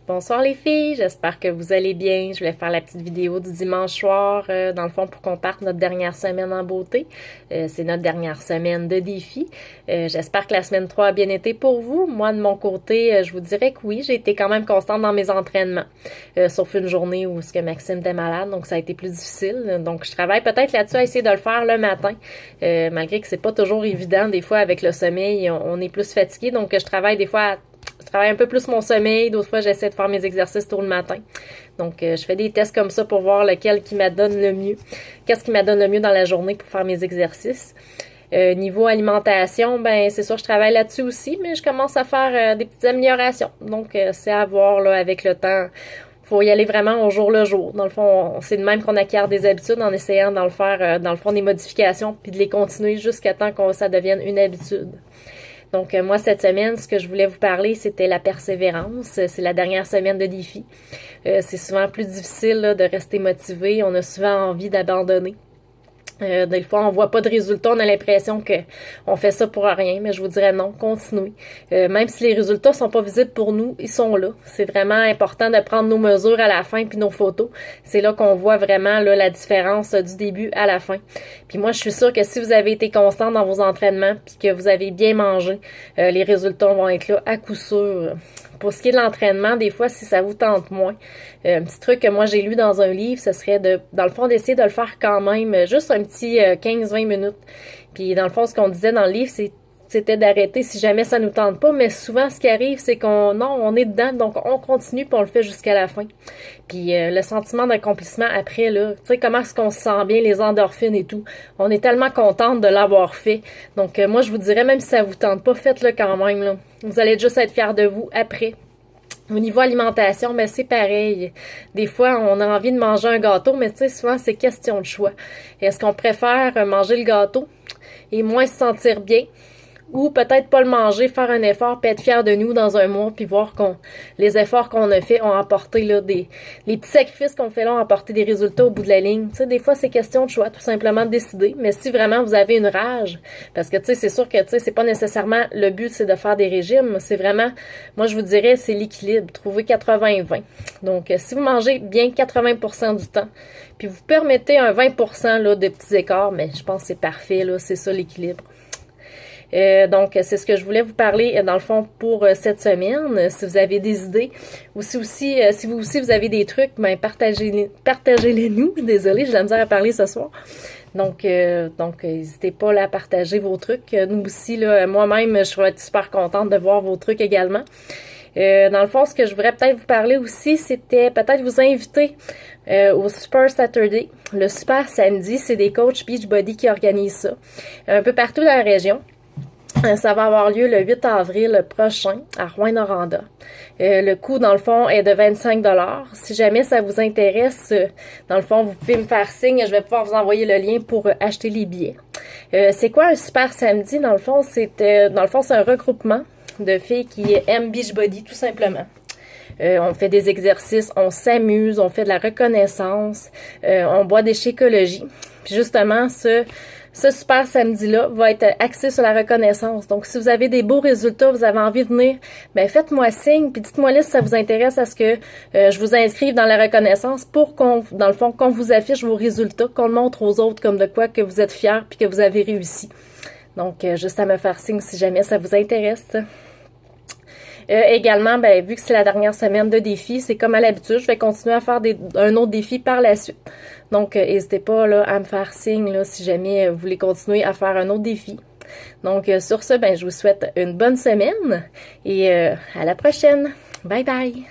Bonsoir les filles, j'espère que vous allez bien. Je voulais faire la petite vidéo du dimanche soir, dans le fond, pour qu'on parte notre dernière semaine en beauté. C'est notre dernière semaine de défi. J'espère que la semaine 3 a bien été pour vous. Moi, de mon côté, je vous dirais que oui, j'ai été quand même constante dans mes entraînements. Sauf une journée où ce que Maxime était malade, donc ça a été plus difficile. Donc, je travaille peut-être là-dessus à essayer de le faire le matin, malgré que c'est pas toujours évident. Des fois, avec le sommeil, on est plus fatigué. Donc, je travaille un peu plus mon sommeil. D'autres fois, j'essaie de faire mes exercices tôt le matin. Donc, je fais des tests comme ça pour voir lequel qui m'adonne le mieux. Qu'est-ce qui m'adonne le mieux dans la journée pour faire mes exercices. Niveau alimentation, ben c'est sûr, je travaille là-dessus aussi, mais je commence à faire des petites améliorations. Donc, c'est à voir là avec le temps. Faut y aller vraiment au jour le jour. Dans le fond, c'est de même qu'on acquiert des habitudes en essayant d'en le faire, dans le fond, des modifications, puis de les continuer jusqu'à temps que ça devienne une habitude. Donc, moi, cette semaine, ce que je voulais vous parler, c'était la persévérance. C'est la dernière semaine de défi. C'est souvent plus difficile là, de rester motivé. On a souvent envie d'abandonner. Des fois, on voit pas de résultats, on a l'impression que on fait ça pour rien, mais je vous dirais non, continuez. Même si les résultats sont pas visibles pour nous, ils sont là. C'est vraiment important de prendre nos mesures à la fin puis nos photos. C'est là qu'on voit vraiment là, la différence du début à la fin. Puis moi, je suis sûre que si vous avez été constant dans vos entraînements puis que vous avez bien mangé, les résultats vont être là à coup sûr. Pour ce qui est de l'entraînement, des fois, si ça vous tente moins, un petit truc que moi j'ai lu dans un livre, ce serait dans le fond, d'essayer de le faire quand même, juste un petit 15-20 minutes. Puis dans le fond, ce qu'on disait dans le livre, c'était d'arrêter si jamais ça nous tente pas, mais souvent ce qui arrive, c'est on est dedans, donc on continue puis on le fait jusqu'à la fin. Puis le sentiment d'accomplissement après, là, tu sais, comment est-ce qu'on se sent bien, les endorphines et tout. On est tellement contente de l'avoir fait. Donc moi, je vous dirais, même si ça vous tente pas, faites-le quand même, là. Vous allez juste être fiers de vous après. Au niveau alimentation, ben c'est pareil. Des fois, on a envie de manger un gâteau, mais tu sais, souvent, c'est question de choix. Est-ce qu'on préfère manger le gâteau et moins se sentir bien? Ou peut-être pas le manger, faire un effort, puis être fier de nous dans un mois, puis voir les efforts qu'on a fait ont apporté là les petits sacrifices qu'on fait là ont apporté des résultats au bout de la ligne. Tu sais, des fois c'est question de choix, tout simplement de décider. Mais si vraiment vous avez une rage, parce que tu sais, c'est sûr que tu sais, c'est pas nécessairement le but, c'est de faire des régimes. C'est vraiment, moi je vous dirais, c'est l'équilibre, trouver 80-20. Donc si vous mangez bien 80% du temps, puis vous permettez un 20% là de petits écarts, mais je pense que c'est parfait là, c'est ça l'équilibre. Donc, c'est ce que je voulais vous parler, dans le fond, pour cette semaine. Si vous avez des idées, ou si vous aussi, vous avez des trucs, ben, partagez-les nous. Désolée, j'ai de la misère à parler ce soir. Donc, n'hésitez pas là, à partager vos trucs. Nous aussi, là, moi-même, je serais super contente de voir vos trucs également. Dans le fond, ce que je voudrais peut-être vous parler aussi, c'était peut-être vous inviter au Super Saturday. Le Super Samedi, c'est des coachs Beachbody qui organisent ça. Un peu partout dans la région. Ça va avoir lieu le 8 avril prochain à Rouyn-Noranda. Le coût, dans le fond, est de 25 $. Si jamais ça vous intéresse, dans le fond, vous pouvez me faire signe. Je vais pouvoir vous envoyer le lien pour acheter les billets. C'est quoi un super samedi? Dans le fond, c'est un regroupement de filles qui aiment Beachbody, tout simplement. On fait des exercices, on s'amuse, on fait de la reconnaissance, on boit des chécologies. Puis justement, ce super samedi-là va être axé sur la reconnaissance. Donc, si vous avez des beaux résultats, vous avez envie de venir, ben faites-moi signe, puis dites-moi là si ça vous intéresse à ce que je vous inscrive dans la reconnaissance pour dans le fond, qu'on vous affiche vos résultats, qu'on le montre aux autres comme de quoi que vous êtes fiers puis que vous avez réussi. Donc, juste à me faire signe si jamais ça vous intéresse. Également, ben, vu que c'est la dernière semaine de défi, c'est comme à l'habitude, je vais continuer à faire un autre défi par la suite. Donc, n'hésitez pas là, à me faire signe là, si jamais vous voulez continuer à faire un autre défi. Donc, sur ce, ben, je vous souhaite une bonne semaine et à la prochaine. Bye bye!